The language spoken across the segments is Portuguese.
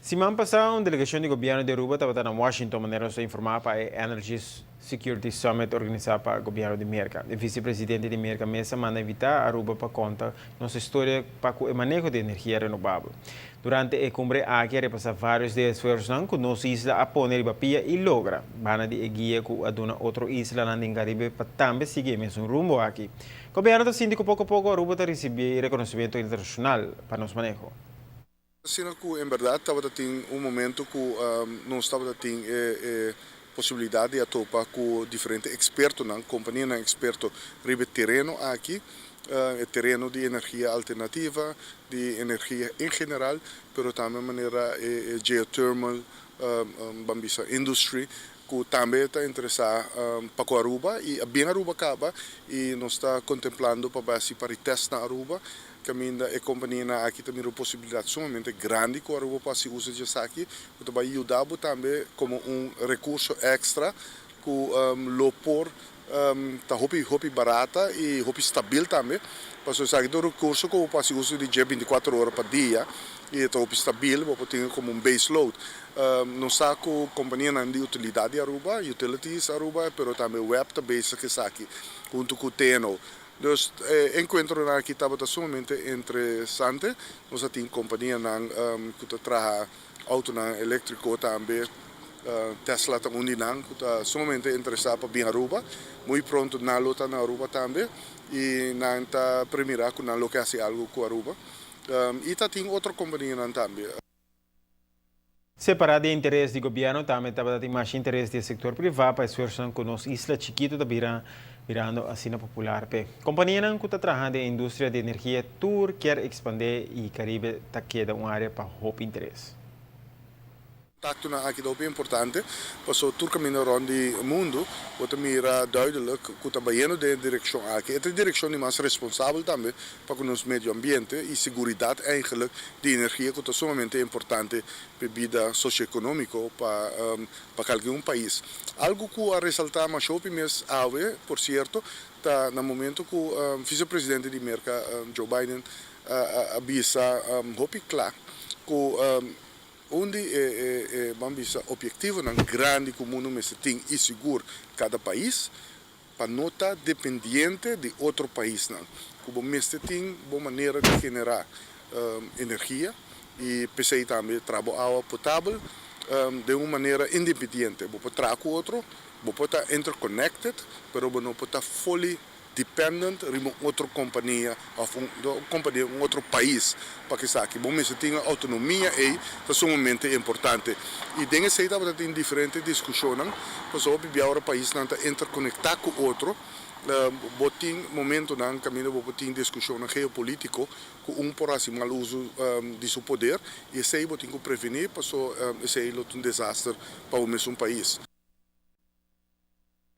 Semana passada, uma delegação de governo de Aruba estava em Washington, maneira de informar para a Energy Security Summit organizado para o governo de América. O vice-presidente de América Mesa manda invitar a Aruba para contar nossa história para o manejo de energia renovável. Durante a cumbre aqui, repassar vários de esforços que nossa isla a poner papia e logra. Bana de guia com a dona outra isla na Caribe para também seguir mesmo rumo aqui. O governo está sentindo que pouco a pouco Aruba está recebendo reconhecimento internacional para nosso manejo. Sino que, em verdade, estava tendo momento que não estava tendo possibilidade de topar com diferentes expertos, na companhia experto ribe terreno aqui, terreno de energia alternativa, de energia em geral, mas também de maneira geothermal, bambisa industry, que também está interessado para Aruba e bem Aruba acaba e nós está contemplando para testar na Aruba. Caminho a companhia aqui também tem uma possibilidade sumamente grande que a Aruba pode usar disso aqui, que vai ajudar também como recurso extra que lopor está hopi barata e hopi stabil também, para isso aqui do recurso que pode usar de 24 horas por dia e está hopi stabil, pode ter como base load. Não só que a companhia não tem utilidade Aruba, utilities Aruba, mas também web também que aqui, junto com o Teno. Dus encontro aqui estava sumamente interessante. Nós temos companhia que trabalha auto elétrico também. Tesla também que está sumamente interessado para bem Aruba. Muito pronto na luta na Aruba também. E na está primeira que na locação algo com Aruba. E tem outra companhia também. Separado de interesse do governo, também estava tendo mais interesse do setor privado para esforçar com nossa isla chiquita virando a cena popular. A companhia que está trabalhando na indústria de energia tour quer expandir e Caribe está queda uma área para o interesse. Contacto aqui é bem importante, porque o tour caminho rond o mundo, você mira duidelijk que está indo de direção aqui. Esta direção é mais responsável também para o nosso meio ambiente e segurança eigenlijk de energia que é sumamente importante para a vida socioeconômica para qualquer país. Algo que a ressaltar mais o mês por certo, está no momento que o vice-presidente de América, Joe Biden, avisa hopi claro que onde o objetivo é grande que o mundo tem e seguro cada país para não estar dependente de outro país. Que o mestre tem uma maneira de generar energia e pensei também trabalhar água potável de uma maneira independente. Você pode trazer com outro, você pode estar interconnected, mas você não pode estar fully dependent de outra companhia ou companhia de outro país para que saque. Bom, mas tem autonomia aí, é sumamente importante. E dentro desse aí tem diferentes discussões, porque o país não está interconectado com outro. Botin momento na caminho botin discussão geopolítico com por assim mal uso de seu poder e esse aí botin que prevenir passou esse aí um desastre para o mesmo país.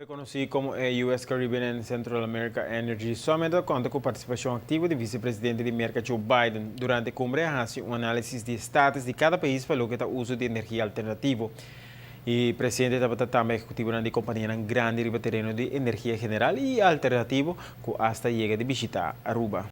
Reconocido como US Caribbean and Central America Energy Summit, conta com a participação ativa do vice-presidente de América, Joe Biden. Durante a cumbre, hace um análise de status de cada país para o que está uso de energia alternativa. E o presidente estava também executivo de companhia grande de terreno de energia general e alternativo que hasta chega de visitar Aruba.